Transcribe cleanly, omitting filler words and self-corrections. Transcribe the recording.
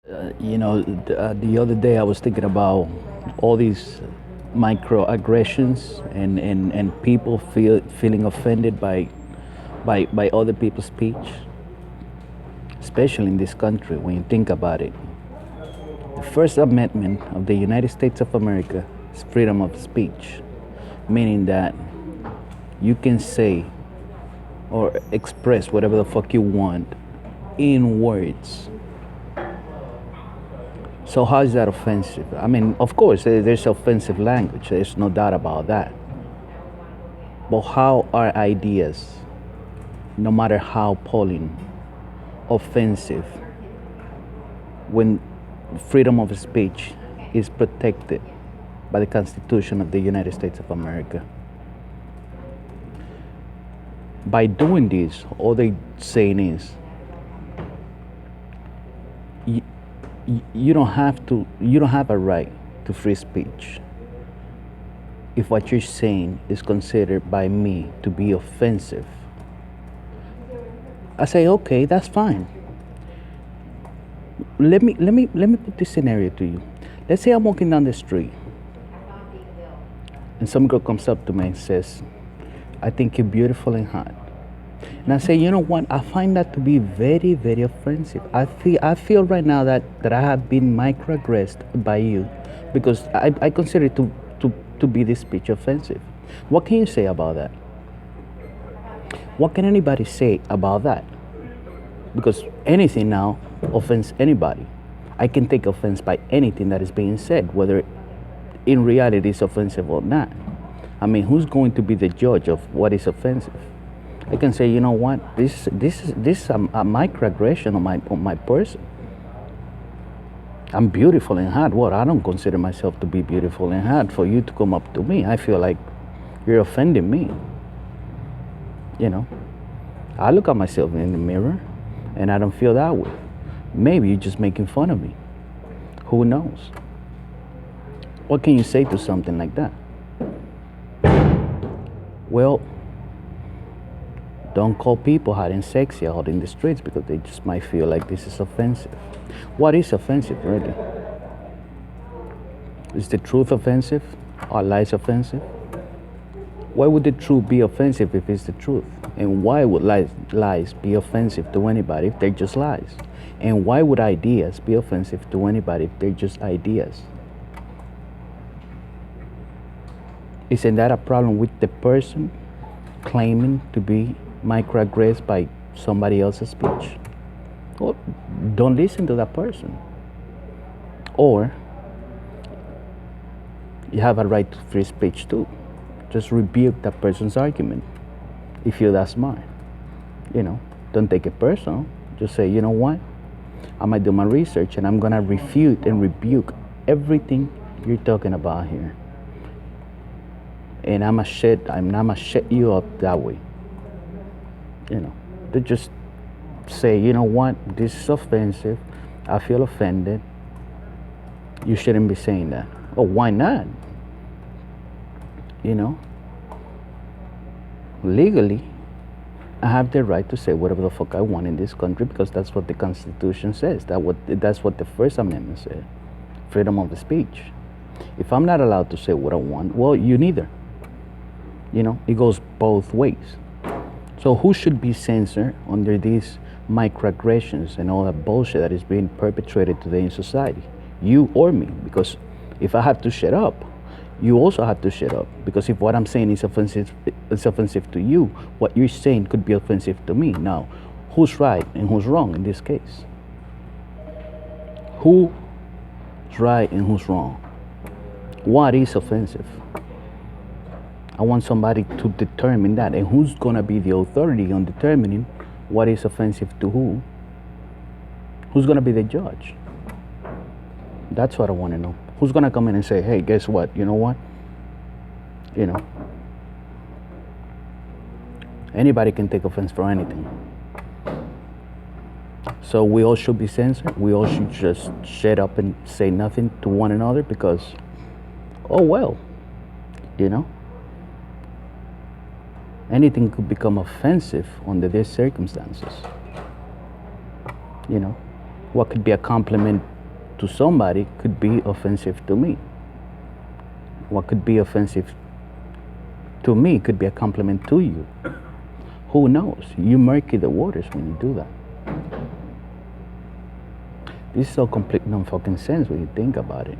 The other day I was thinking about all these microaggressions and people feeling offended by other people's speech, especially in this country when you think about it. The First Amendment of the United States of America is freedom of speech, meaning that you can say or express whatever the fuck you want in words. So how is that offensive? I mean, of course, there's offensive language. There's no doubt about that. But how are ideas, no matter how polling, offensive when freedom of speech is protected by the Constitution of the United States of America? By doing this, all they saying is you don't have a right to free speech if what you're saying is considered by me to be offensive. I say, okay, that's fine. Let me put this scenario to you. Let's say I'm walking down the street and some girl comes up to me and says, I think you're beautiful and hot. And I say, you know what? I find that to be very, very offensive. I feel right now that I have been microaggressed by you because I consider it to be this speech offensive. What can you say about that? What can anybody say about that? Because anything now offends anybody. I can take offense by anything that is being said, whether in reality it's offensive or not. I mean, who's going to be the judge of what is offensive? I can say, you know what, this is a microaggression on my person. I'm beautiful and hot. What? I don't consider myself to be beautiful and hot. For you to come up to me, I feel like you're offending me. You know, I look at myself in the mirror, and I don't feel that way. Maybe you're just making fun of me. Who knows? What can you say to something like that? Well, don't call people hot and sexy out in the streets because they just might feel like this is offensive. What is offensive, really? Is the truth offensive? Are lies offensive? Why would the truth be offensive if it's the truth? And why would lies be offensive to anybody if they're just lies? And why would ideas be offensive to anybody if they're just ideas? Isn't that a problem with the person claiming to be microaggressed by somebody else's speech? Well, don't listen to that person. Or you have a right to free speech too. Just rebuke that person's argument if you're that smart. You know, don't take it personal. Just say, you know what? I might do my research and I'm gonna refute and rebuke everything you're talking about here. And I'm gonna shut you up that way. You know, to just say, you know what, this is offensive. I feel offended. You shouldn't be saying that. Oh, why not? You know, legally, I have the right to say whatever the fuck I want in this country because that's what the Constitution says. That's what the First Amendment says. Freedom of speech. If I'm not allowed to say what I want, well, you neither. You know, it goes both ways. So who should be censored under these microaggressions and all that bullshit that is being perpetrated today in society? You or me? Because if I have to shut up, you also have to shut up. Because if what I'm saying is offensive to you, what you're saying could be offensive to me. Now, who's right and who's wrong in this case? Who's right and who's wrong? What is offensive? I want somebody to determine that. And who's gonna be the authority on determining what is offensive to who? Who's gonna be the judge? That's what I wanna know. Who's gonna come in and say, hey, guess what? You know what? You know, anybody can take offense for anything. So we all should be censored. We all should just shut up and say nothing to one another because, oh well, you know, anything could become offensive under these circumstances. You know, what could be a compliment to somebody could be offensive to me. What could be offensive to me could be a compliment to you. Who knows? You murky the waters when you do that. This is all complete non-fucking sense when you think about it.